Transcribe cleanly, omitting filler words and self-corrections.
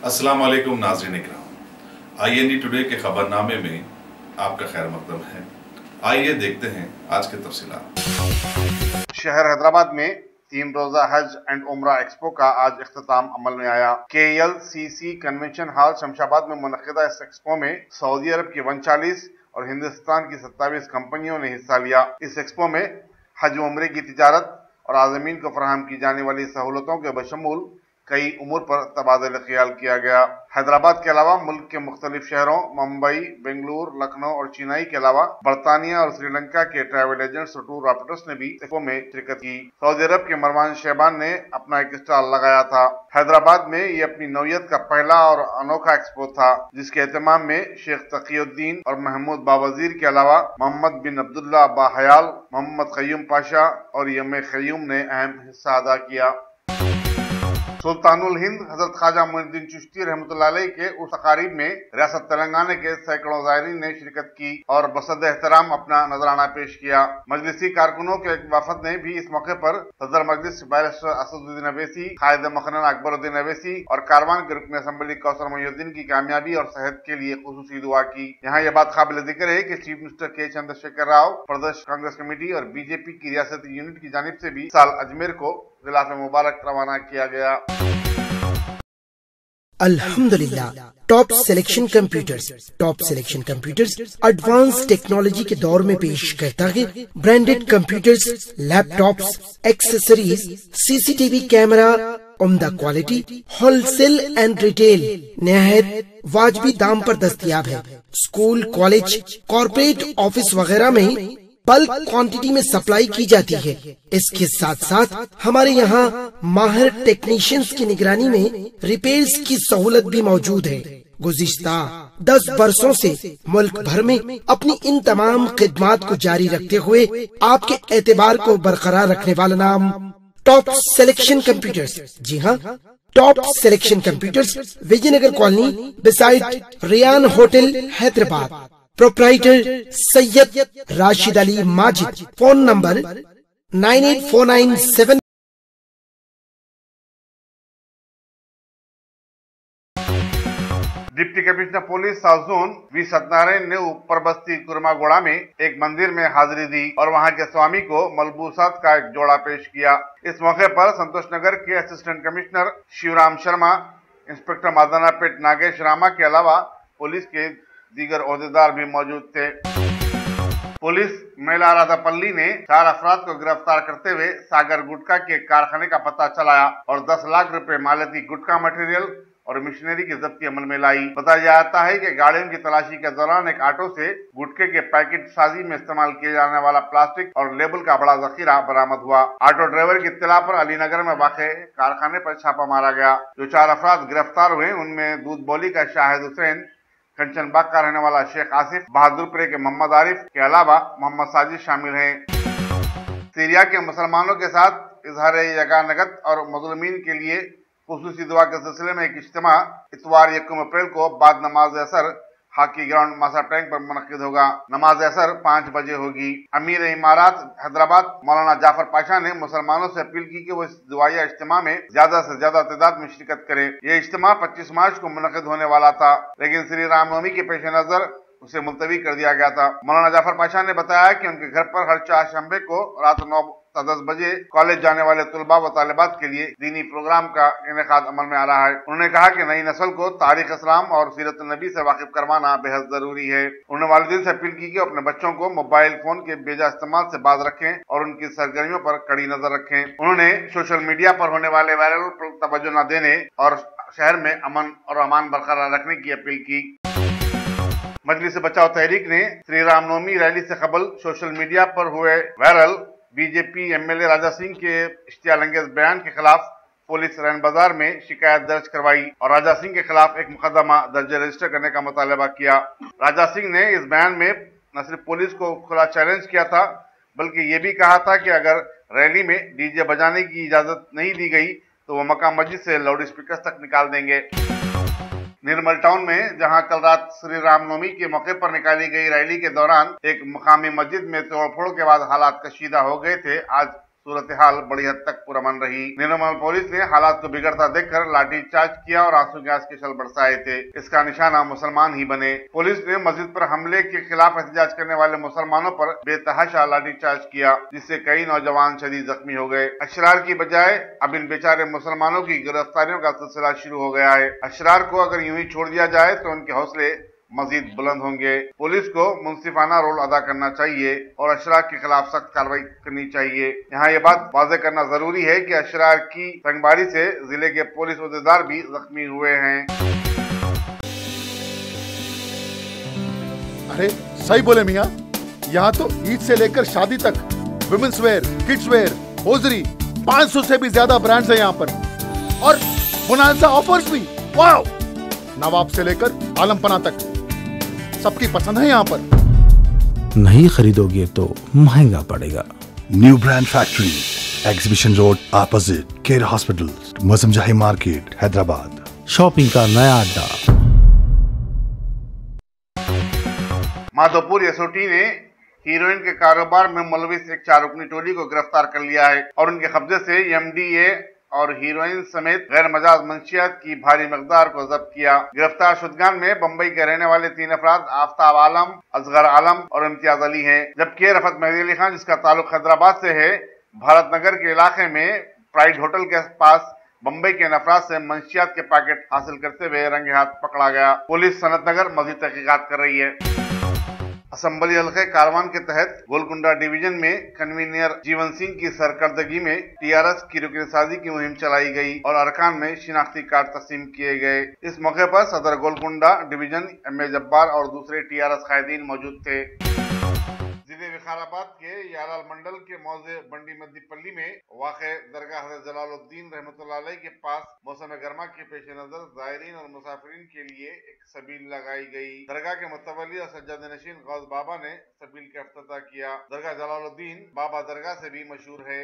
अस्सलाम वालेकुम नाज़रीन इकराम, IND टुडे के खबरनामे में आपका खैर मकदम है। आइए देखते हैं आज के तफसीलात। शहर हैदराबाद में 3 रोजा हज एंड उम्रा एक्सपो का आज इख्तिताम अमल में आया। KLCC कन्वेंशन हॉल शमशाबाद में मुनक़िदा इस एक्सपो में सऊदी अरब की 39 और हिंदुस्तान की 27 कंपनियों ने हिस्सा लिया। इस एक्सपो में हज उम्रे की तिजारत और आज़मीन को फराहम की जाने वाली सहूलतों के बशमूल कई उमूर पर तबादला ख्याल किया गया। हैदराबाद के अलावा मुल्क के मुख्तलिफ शहरों मुंबई, बेंगलुरु, लखनऊ और चेन्नई के अलावा बरतानिया और श्रीलंका के ट्रैवल एजेंट्स और टूर ऑपरेटर्स ने भी एक्सपो में शिरकत की। सऊदी अरब के मरवान शहबान ने अपना एक स्टॉल लगाया था। हैदराबाद में ये अपनी नौयत का पहला और अनोखा एक्सपो था, जिसके एहतमाम में शेख तकीउद्दीन और महमूद बावजीर के अलावा मोहम्मद बिन अब्दुल्ला बाहयाल, मोहम्मद क़य्यूम पाशा और यम क़य्यूम ने अहम हिस्सा अदा किया। सुल्तानुल हिंद हजरत ख्वाजा मोइनुद्दीन चिश्ती रहमतुल्लाह अलैह के उस तकारीब में रियासत तेलंगाना के सैकड़ों ज़ायरीन ने शिरकत की और बसद एहतराम अपना नजराना पेश किया। मजलिसी कारकुनों के एक वफद ने भी इस मौके पर सदर मजलिस बैरिस्टर असदुद्दीन अवैसी, कायद मखनन अकबरुद्दीन अवैसी और कारवान के रुकन असम्बली कौसर मोहिउद्दीन की कामयाबी और सेहत के लिए खुसूसी दुआ की। यहाँ यह बात काबिल जिक्र है कि चीफ मिनिस्टर के चंद्रशेखर राव, प्रदेश कांग्रेस कमेटी और बीजेपी की रियासती यूनिट की जानिब से भी साल अजमेर को गिलाफ मुबारक रवाना किया गया। अल्हम्दुलिल्लाह। Top selection computers advance technology के दौर में पेश करता है branded computers, laptops, accessories, CCTV camera, उम्दा क्वालिटी, होलसेल एंड रिटेल निहायत वाजबी दाम पर दस्तयाब है। स्कूल, कॉलेज, कॉर्पोरेट ऑफिस वगैरह में बल्क क्वांटिटी में सप्लाई की जाती है। इसके साथ साथ हमारे यहाँ माहिर टेक्नीशियंस की निगरानी में रिपेयर्स की सहूलत भी मौजूद है। गुज़िश्ता 10 बरसों से मुल्क भर में अपनी इन तमाम खिदमात को जारी रखते हुए आपके एतबार को बरकरार रखने वाला नाम टॉप सिलेक्शन कंप्यूटर्स। जी हाँ, top selection computers, Vijayanagar colony beside Riyan hotel, Hyderabad. Proprietor Syed Rashid Ali Majid. Phone number 9849 deputy commissioner police south zone V Satyanarayana ने ऊपर बस्ती कुरमागोड़ा में एक मंदिर में हाजिरी दी और वहां के स्वामी को मलबूसात का एक जोड़ा पेश किया। इस मौके पर संतोष नगर के assistant commissioner Shivram Sharma, inspector Madannapet Nagesh Rama के अलावा पुलिस के दीगर ओहदेदार भी मौजूद थे। पुलिस मेला राधापल्ली ने 4 अफराद को गिरफ्तार करते हुए सागर गुटखा के कारखाने का पता चलाया और 10 लाख रुपए मालियती गुटखा मटेरियल और मशीनरी की जब्ती अमल में लाई। बताया जाता है कि गाड़ियों की तलाशी के दौरान एक ऑटो से गुटखे के पैकेट साजी में इस्तेमाल किए जाने वाला प्लास्टिक और लेबल का बड़ा जखीरा बरामद हुआ। ऑटो ड्राइवर की इत्तला पर अलीनगर में वाक़े कारखाने पर छापा मारा गया। जो 4 अफराद गिरफ्तार हुए उनमें दूध बोली का शाहिद हुसैन, कंचन बाग का रहने वाला शेख आसिफ, बहादुरपुरे के मोहम्मद आरिफ के अलावा मोहम्मद साजिद शामिल हैं। सीरिया के मुसलमानों के साथ इजहार यगानगत और मज़लूमीन के लिए खुसूसी दुआ के सिलसिले में एक इज्तिमा इतवार 1 अप्रैल को बाद नमाज असर हॉकी ग्राउंड मासा टैंक पर मुनक्किद होगा। नमाज असर 5 बजे होगी। अमीर इमारात हैदराबाद मौलाना जाफर पाशा ने मुसलमानों से अपील की कि वो इस दुआया इज्तिमा में ज्यादा से ज्यादा तादाद में शिरकत करें। ये इज्तिमा 25 मार्च को मुनक्किद होने वाला था, लेकिन श्री रामनवमी के पेश नजर उसे मुलतवी कर दिया गया था। मौलाना जाफर पाशा ने बताया कि उनके घर पर हर चारशंबे को रात 9 से 10 बजे कॉलेज जाने वाले तुलबा व तालिबात के लिए दीनी प्रोग्राम का इनेकाद अमल में आ रहा है। उन्होंने कहा कि नई नस्ल को तारीख इस्लाम और सीरत नबी से वाकिफ करवाना बेहद जरूरी है। उन्होंने वालिदैन से अपील की कि अपने बच्चों को मोबाइल फोन के बेजा इस्तेमाल से बाज रखें और उनकी सरगर्मियों पर कड़ी नजर रखें। उन्होंने सोशल मीडिया पर होने वाले वायरल पर तवज्जो न देने और शहर में अमन और अमान बरकरार रखने की अपील की। मजलिस बचाओ तहरीक ने श्री रामनवमी रैली से कबल सोशल मीडिया पर हुए viral BJP MLA Raja Singh के इश्तियालंगेज बयान के खिलाफ पुलिस रैन बाजार में शिकायत दर्ज करवाई और राजा सिंह के खिलाफ एक मुकदमा दर्ज रजिस्टर करने का मुतालबा किया। राजा सिंह ने इस बयान में न सिर्फ पुलिस को खुला चैलेंज किया था, बल्कि ये भी कहा था कि अगर रैली में डीजे बजाने की इजाजत नहीं दी गई तो वो मक्का मस्जिद से लाउड स्पीकर तक निकाल देंगे। निर्मल टाउन में जहां कल रात श्री रामनवमी के मौके पर निकाली गई रैली के दौरान एक मुकामी मस्जिद में तोड़फोड़ के बाद हालात कशीदा हो गए थे, आज सूरत हाल बड़ी हद तक पुरअमन रही। निर्मल पुलिस ने हालात को बिगड़ता देखकर लाठीचार्ज किया और आंसू गैस के शल बरसाए थे। इसका निशाना मुसलमान ही बने। पुलिस ने मस्जिद पर हमले के खिलाफ एहतजाज करने वाले मुसलमानों पर बेतहाशा लाठीचार्ज किया, जिससे कई नौजवान शदीद जख्मी हो गए। अशरार की बजाय अब इन बेचारे मुसलमानों की गिरफ्तारियों का सिलसिला शुरू हो गया है। अशरार को अगर यूं ही छोड़ दिया जाए तो उनके हौसले मजीद बुलंद होंगे। पुलिस को मुंसिफाना रोल अदा करना चाहिए और अशरार के खिलाफ सख्त कार्रवाई करनी चाहिए। यहाँ ये बात वाज़ेह करना जरूरी है कि अशरार की रंगबारी से जिले के पुलिस ओहदेदार भी जख्मी हुए हैं। अरे सही बोले मियाँ, यहाँ तो ईद से लेकर शादी तक women's wear, kids wear, hosiery 500 से भी ज्यादा ब्रांड्स हैं यहाँ पर और बोनांजा ऑफर्स भी। वाओ! नवाब से लेकर आलमपना तक सबकी पसंद है यहाँ पर। नहीं खरीदोगे तो महंगा पड़ेगा। New brand factory, exhibition road opposite Care hospital, Moazzamjahi market, Hyderabad. Shopping का नया अड्डा। माधोपुर एसओटी ने हीरोइन के कारोबार में मुलविस एक 4 रुकनी टोली को गिरफ्तार कर लिया है और उनके कब्जे से एमडीए और हीरोइन समेत गैर मजाज मंशियात की भारी मकदार को जब्त किया। गिरफ्तार शुदगान में बम्बई के रहने वाले 3 अफराद आफ्ताब आलम, असगर आलम और इम्तियाज अली हैं, जबकि रफत मेहदी अली खान, जिसका ताल्लुक हैदराबाद से है, भारत नगर के इलाके में प्राइड होटल के पास बम्बई के नफरात से मंशियात के पैकेट हासिल करते हुए रंगे हाथ पकड़ा गया। पुलिस सनत नगर मजीद तहकीकात कर रही है। असम्बली हल्के कारवान के तहत गोलकुंडा डिवीजन में कन्वीनर जीवन सिंह की सरकर्दगी में टीआरएस की रुकनसाजी की मुहिम चलाई गई और अरकान में शिनाख्ती कार्ड तस्लीम किए गए। इस मौके पर सदर गोलकुंडा डिवीजन एमए जब्बार और दूसरे टीआरएस कायदीन मौजूद थे। जिले विकाराबाद के यालाल मंडल के मौजे बंडी मद्दीपल्ली में वाक़े दरगाह हज़रत जलालुद्दीन रहमतुल्लाह अलैह के पास मौसम गर्मा के पेश नजर ज़ायरीन और मुसाफिरीन के लिए एक सबील लगाई गई। दरगाह के मुतवल्ली और सज्जाद नशीन गौस बाबा ने सबील का इफ्तिताह किया। दरगाह जलालुद्दीन बाबा दरगाह से भी मशहूर है।